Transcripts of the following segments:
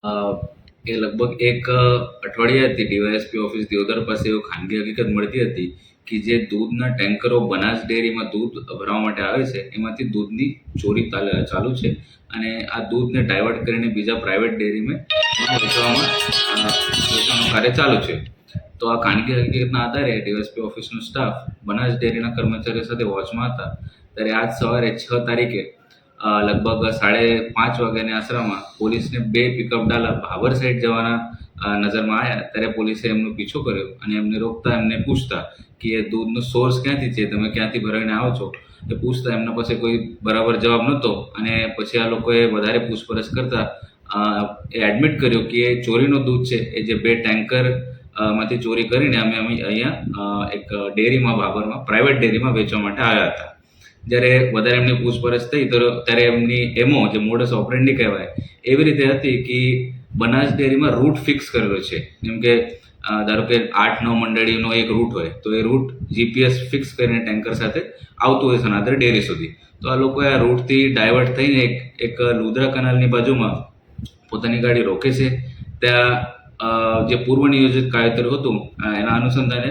એ લગભગ એક અઠવાડિયાથી ડીવાયએસપી ઓફિસ દિયોદર પાસે એવું ખાનગી હકીકત મળતી હતી કે જે દૂધના ટેન્કરો બનાસ ડેરીમાં દૂધ ભરવા માટે આવે છે એમાંથી દૂધની ચોરી ચાલુ છે અને આ દૂધને ડાયવર્ટ કરીને બીજા પ્રાઇવેટ ડેરીમાં વેચવાનું કાર્ય ચાલુ છે. તો આ ખાનગી હકીકતના આધારે ડીવાયએસપી ઓફિસનો સ્ટાફ બનાસ ડેરીના કર્મચારીઓ સાથે વોચમાં હતા ત્યારે આજ સવારે 6 તારીખે લગભગ 5:30 વાગ્યાની આસપાસમાં પોલીસને 2 પિકઅપ ડાલા ભાભર સાઈડ જવાના નજરમાં આવ્યા ત્યારે પોલીસે એમનો પીછો કર્યો અને એમને રોકતા એમને પૂછતા કે એ દૂધનો સોર્સ ક્યાંથી છે, તમે ક્યાંથી ભરાવીને આવો છો, એ પૂછતા એમના પાસે કોઈ બરાબર જવાબ નહોતો અને પછી આ લોકોએ વધારે પૂછપરછ કરતા એ એડમિટ કર્યો કે એ ચોરીનો દૂધ છે, એ જે 2 ટેન્કર માંથી ચોરી કરીને અમે અહીંયા એક ડેરીમાં ભાભરમાં પ્રાઇવેટ ડેરીમાં વેચવા માટે આવ્યા હતા. જ્યારે વધારે એમની પૂછપરછ થઈ ત્યારે એમની એમો જે મોડસ ઓપરેન્ડી કહેવાય એવી રીતે હતી કે બનાસ ડેરીમાં રૂટ ફિક્સ કરેલો છે. જેમ કે ધારો કે 8-9 મંડળીનો એક રૂટ હોય તો એ રૂટ જીપીએસ ફિક્સ કરીને ટેન્કર સાથે આવતું હોય સનાતર ડેરી સુધી. તો આ લોકોએ આ રૂટથી ડાયવર્ટ થઈને એક લુદ્રા કેનાલની બાજુમાં પોતાની ગાડી રોકે છે. ત્યાં જે પૂર્વ નિયોજિત કાયદેસર હતું એના અનુસંધાને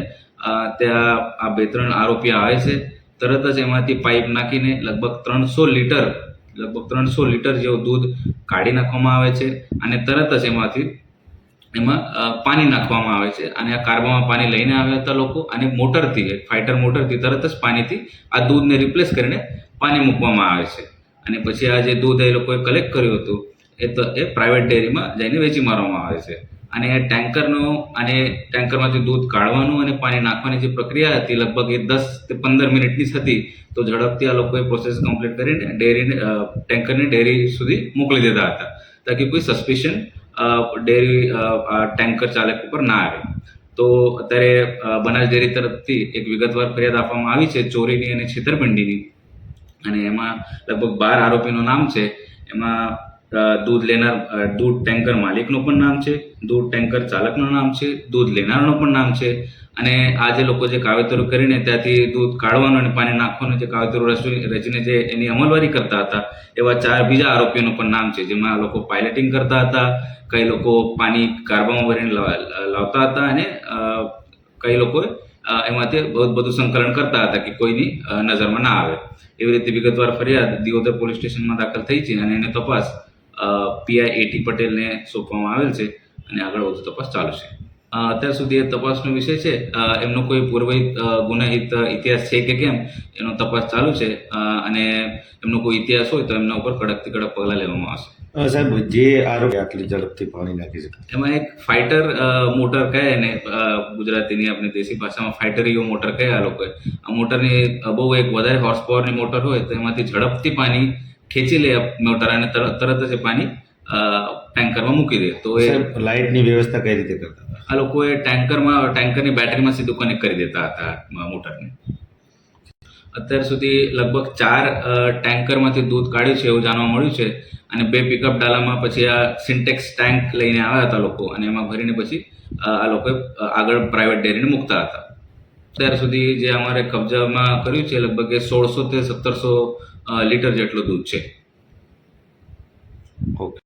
ત્યાં આ 2-3 આરોપી આવે છે. તરત જ એમાંથી પાઇપ નાખીને લગભગ 300 લીટર જેવું દૂધ કાઢી નાખવામાં આવે છે અને તરત જ એમાં પાણી નાખવામાં આવે છે અને આ કાર્બામાં પાણી લઈને આવ્યા હતા લોકો અને મોટરથી ફાઇટર મોટરથી તરત જ પાણીથી આ દૂધને રિપ્લેસ કરીને પાણી મૂકવામાં આવે છે અને પછી આ જે દૂધ એ લોકોએ કલેક્ટ કર્યું હતું એ પ્રાઇવેટ ડેરીમાં જઈને વેચી મારવામાં આવે છે. અને ટેન્કરમાંથી દૂધ કાઢવાનું અને પાણી નાખવાની જે પ્રક્રિયા હતી લગભગ એ 10-15 મિનિટની જ હતી. તો ઝડપથી આ લોકોએ પ્રોસેસ કમ્પ્લીટ કરીને ટેન્કરને ડેરી સુધી મોકલી દીધા હતા તાકી કોઈ સસ્પિશન ડેરી ટેન્કર ચાલક ઉપર ના આવે. તો અત્યારે બનાસ ડેરી તરફથી એક વિગતવાર ફરિયાદ આપવામાં આવી છે ચોરીની અને છેતરપિંડીની અને એમાં લગભગ 12 આરોપીનું નામ છે. એમાં દૂધ ટેન્કર માલિકનું પણ નામ છે, દૂધ ટેન્કર ચાલકનું નામ છે, દૂધ લેનારનું પણ નામ છે અને આ જે લોકો જે કાવતરું કરીને ત્યાંથી દૂધ કાઢવાનું અને પાણી નાખવાનું જે કાવતરું રચીને જે એની અમલવારી કરતા હતા એવા 4 બીજા આરોપીઓનું પણ નામ છે. જેમાં આ લોકો પાયલટિંગ કરતા હતા, કઈ લોકો પાણી કાર્બામાં ભરીને લાવતા હતા અને કઈ લોકોએ એમાંથી બધું સંકલન કરતા હતા કે કોઈની નજરમાં ના આવે. એવી રીતે વિગતવાર ફરિયાદ દિયોદર પોલીસ સ્ટેશનમાં દાખલ થઈ છે અને એને તપાસ પીઆઈ એટી પટેલને સોંપવામાં આવેલ છે અને આગળ વધુ તપાસ ચાલુ છે. અત્યાર સુધી એ તપાસનો વિષય છે. એમનો કોઈ પૂર્વિત ગુનાહિત ઇતિહાસ છે કે કેમ એનો તપાસ ચાલુ છે અને એમનો કોઈ ઇતિહાસ હોય તો એમના ઉપર કડકથી કડક પગલાં લેવામાં આવશે. સાહેબ, જે આરોપી આટલી ઝડપથી પાણી નાખી શકે એમાં એક ફાઇટર મોટર કહે ને ગુજરાતીની આપણી દેશી ભાષામાં ફાઇટરીઓ મોટર કહે આ લોકોએ. આ મોટરની બહુ એક વધારે હોર્સ પાવરની મોટર હોય તો એમાંથી ઝડપથી પાણી ખેંચી લે મોટર અને તરત જ પાણી ટેન્કરમાં મૂકી દે. તો એ લાઇટની વ્યવસ્થા કઈ રીતે કરતા હતા? આ લોકોએ ટેન્કરની બેટરીમાં સીધું કનેક્ટ કરી દેતા હતા મોટરને. અત્યાર સુધી લગભગ 4 ટેન્કરમાંથી દૂધ કાઢ્યું છે એવું જાણવા મળ્યું છે અને 2 પિકઅપ ડાલામાં પછી આ સિન્ટેક્સ ટેન્ક લઈને આવ્યા હતા લોકો અને એમાં ભરીને પછી આ લોકોએ આગળ પ્રાઇવેટ ડેરીને મૂકતા હતા. અત્યાર સુધી જે અમારે કબજામાં કર્યું છે લગભગ 1600 થી 1700 લીટર જેટલું દૂધ છે. ઓકે.